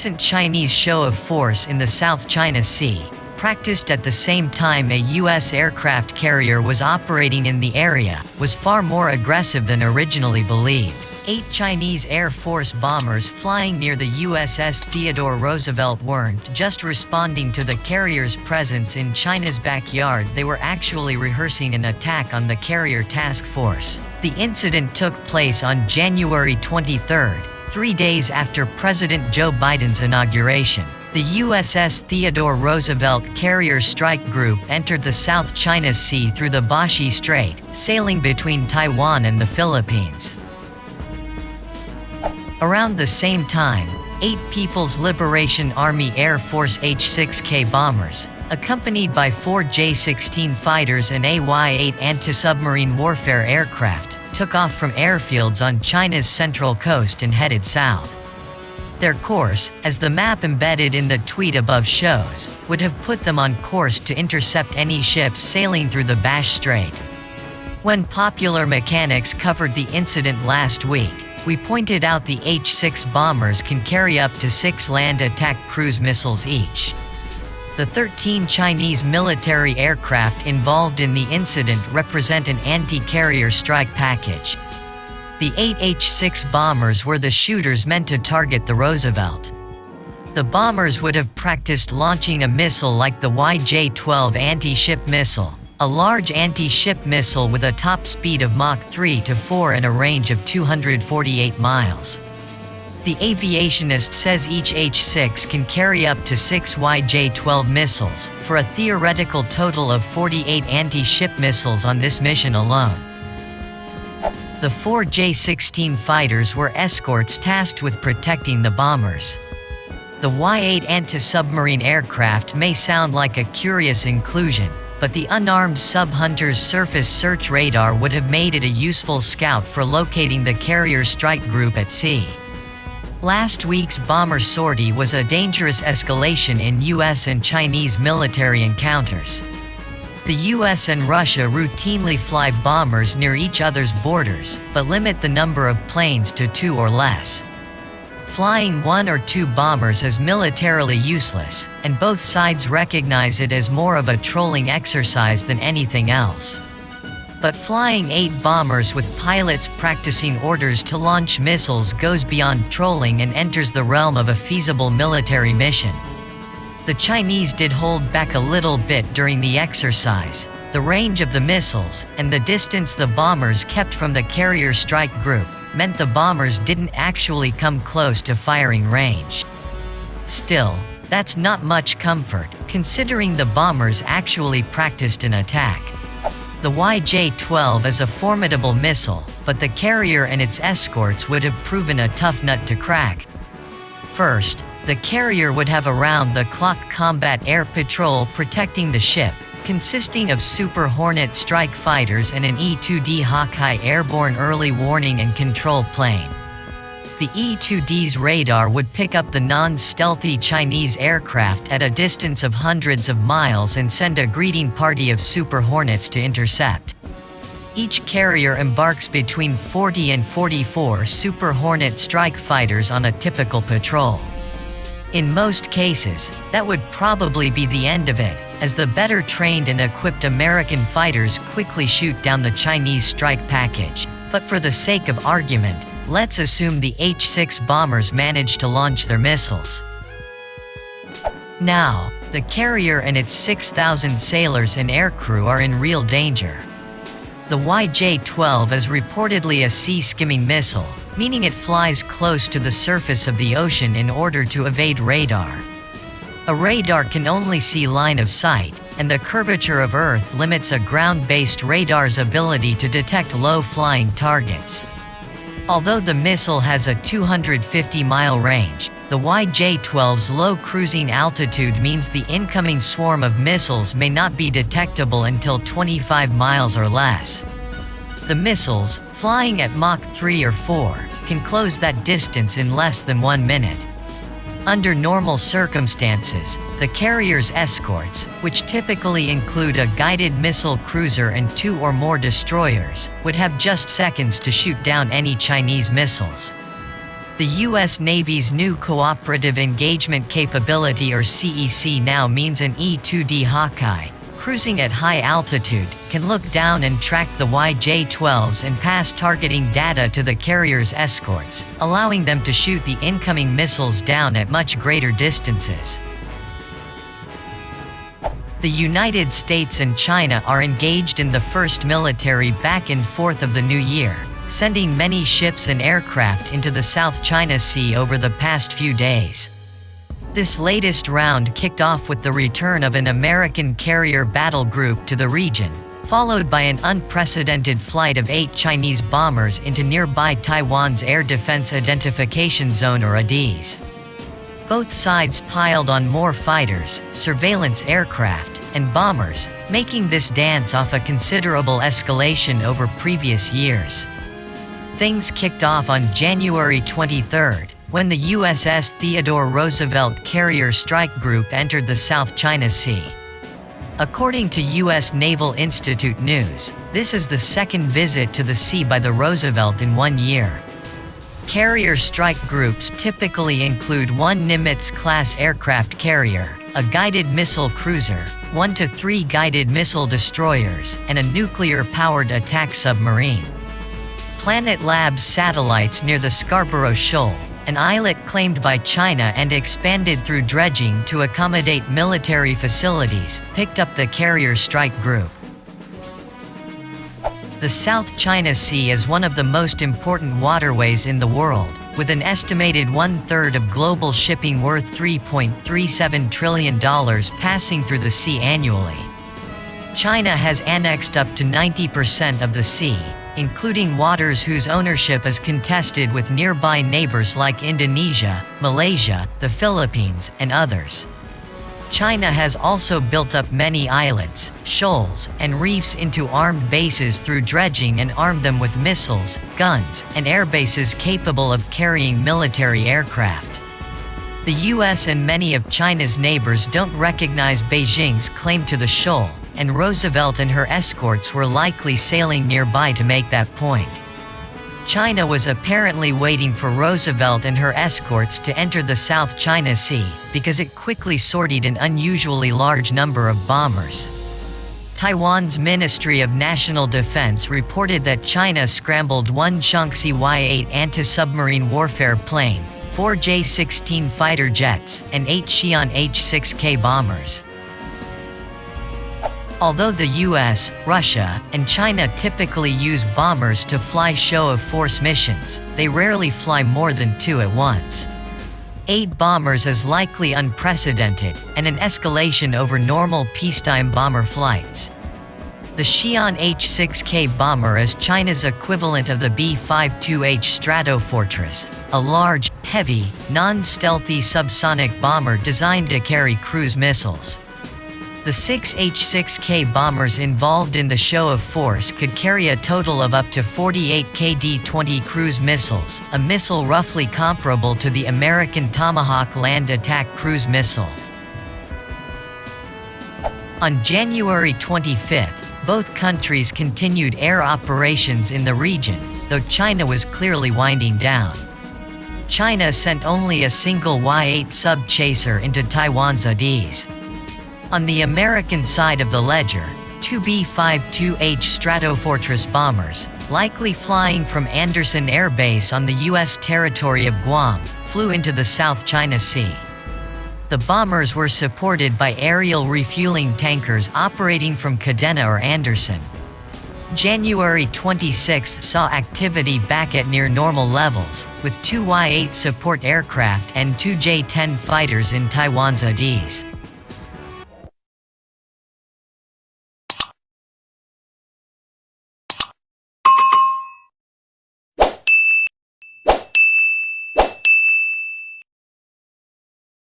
recent Chinese show of force in the South China Sea, practiced at the same time a U.S. aircraft carrier was operating in the area, was far more aggressive than originally believed. 8 Chinese Air Force bombers flying near the USS Theodore Roosevelt weren't just responding to the carrier's presence in China's backyard, they were actually rehearsing an attack on the carrier task force. The incident took place on January 23, 3 days after President Joe Biden's inauguration. The USS Theodore Roosevelt Carrier Strike Group entered the South China Sea through the Bashi Strait, sailing between Taiwan and the Philippines. Around the same time, 8 People's Liberation Army Air Force H-6K bombers, accompanied by 4 J-16 fighters and AY-8 anti-submarine warfare aircraft, took off from airfields on China's central coast and headed south. Their course, as the map embedded in the tweet above shows, would have put them on course to intercept any ships sailing through the Bash Strait. When Popular Mechanics covered the incident last week, we pointed out the H-6 bombers can carry up to 6 land attack cruise missiles each. The 13 Chinese military aircraft involved in the incident represent an anti-carrier strike package. The 8 H-6 bombers were the shooters meant to target the Roosevelt. The bombers would have practiced launching a missile like the YJ-12 anti-ship missile, a large anti-ship missile with a top speed of Mach 3 to 4 and a range of 248 miles. The aviationist says each H-6 can carry up to 6 YJ-12 missiles, for a theoretical total of 48 anti-ship missiles on this mission alone. The 4 J-16 fighters were escorts tasked with protecting the bombers. The Y-8 anti-submarine aircraft may sound like a curious inclusion, but the unarmed sub-Hunter's surface search radar would have made it a useful scout for locating the carrier strike group at sea. Last week's bomber sortie was a dangerous escalation in U.S. and Chinese military encounters. The U.S. and Russia routinely fly bombers near each other's borders, but limit the number of planes to 2 or less. Flying 1 or 2 bombers is militarily useless, and both sides recognize it as more of a trolling exercise than anything else. But flying 8 bombers with pilots practicing orders to launch missiles goes beyond trolling and enters the realm of a feasible military mission. The Chinese did hold back a little bit during the exercise. The range of the missiles, and the distance the bombers kept from the carrier strike group, meant the bombers didn't actually come close to firing range. Still, that's not much comfort, considering the bombers actually practiced an attack. The YJ-12 is a formidable missile, but the carrier and its escorts would have proven a tough nut to crack. First, the carrier would have around-the-clock combat air patrol protecting the ship, consisting of Super Hornet strike fighters and an E-2D Hawkeye airborne early warning and control plane. The E-2D's radar would pick up the non-stealthy Chinese aircraft at a distance of hundreds of miles and send a greeting party of Super Hornets to intercept. Each carrier embarks between 40 and 44 Super Hornet strike fighters on a typical patrol. In most cases, that would probably be the end of it, as the better trained and equipped American fighters quickly shoot down the Chinese strike package. But for the sake of argument, let's assume the H-6 bombers managed to launch their missiles. Now, the carrier and its 6,000 sailors and aircrew are in real danger. The YJ-12 is reportedly a sea-skimming missile, meaning it flies close to the surface of the ocean in order to evade radar. A radar can only see line of sight, and the curvature of Earth limits a ground-based radar's ability to detect low-flying targets. Although the missile has a 250-mile range, the YJ-12's low cruising altitude means the incoming swarm of missiles may not be detectable until 25 miles or less. The missiles, flying at Mach 3 or 4, can close that distance in less than 1 minute. Under normal circumstances, the carrier's escorts, which typically include a guided missile cruiser and 2 or more destroyers, would have just seconds to shoot down any Chinese missiles. The U.S. Navy's new Cooperative Engagement Capability or CEC now means an E-2D Hawkeye, cruising at high altitude, can look down and track the YJ-12s and pass targeting data to the carrier's escorts, allowing them to shoot the incoming missiles down at much greater distances. The United States and China are engaged in the first military back and forth of the new year, sending many ships and aircraft into the South China Sea over the past few days. This latest round kicked off with the return of an American carrier battle group to the region, followed by an unprecedented flight of 8 Chinese bombers into nearby Taiwan's Air Defense Identification Zone or ADIZ. Both sides piled on more fighters, surveillance aircraft, and bombers, making this dance off a considerable escalation over previous years. Things kicked off on January 23, when the USS Theodore Roosevelt Carrier Strike Group entered the South China Sea. According to U.S. Naval Institute News, this is the second visit to the sea by the Roosevelt in 1 year. Carrier strike groups typically include one Nimitz-class aircraft carrier, a guided missile cruiser, 1 to 3 guided missile destroyers, and a nuclear-powered attack submarine. Planet Labs satellites near the Scarborough Shoal, an islet claimed by China and expanded through dredging to accommodate military facilities, picked up the carrier strike group. The South China Sea is one of the most important waterways in the world, with an estimated 1/3 of global shipping worth $3.37 trillion passing through the sea annually. China has annexed up to 90% of the sea, including waters whose ownership is contested with nearby neighbors like Indonesia, Malaysia, the Philippines, and others. China has also built up many islets, shoals, and reefs into armed bases through dredging and armed them with missiles, guns, and airbases capable of carrying military aircraft. The US and many of China's neighbors don't recognize Beijing's claim to the shoal, and Roosevelt and her escorts were likely sailing nearby to make that point. China was apparently waiting for Roosevelt and her escorts to enter the South China Sea, because it quickly sortied an unusually large number of bombers. Taiwan's Ministry of National Defense reported that China scrambled 1 Shaanxi Y-8 anti-submarine warfare plane, 4 J-16 fighter jets, and 8 Xi'an H-6K bombers. Although the US, Russia, and China typically use bombers to fly show-of-force missions, they rarely fly more than 2 at once. 8 bombers is likely unprecedented, and an escalation over normal peacetime bomber flights. The Xi'an H-6K bomber is China's equivalent of the B-52H Stratofortress, a large, heavy, non-stealthy subsonic bomber designed to carry cruise missiles. The 6 H-6K bombers involved in the show of force could carry a total of up to 48 KD-20 cruise missiles, a missile roughly comparable to the American Tomahawk land attack cruise missile. On January 25, both countries continued air operations in the region, though China was clearly winding down. China sent only a single Y-8 sub-chaser into Taiwan's ADIZ. On the American side of the ledger, 2 B-52H Stratofortress bombers, likely flying from Andersen Air Base on the U.S. territory of Guam, flew into the South China Sea. The bombers were supported by aerial refueling tankers operating from Kadena or Andersen. January 26 saw activity back at near normal levels, with 2 Y-8 support aircraft and 2 J-10 fighters in Taiwan's ADIZ.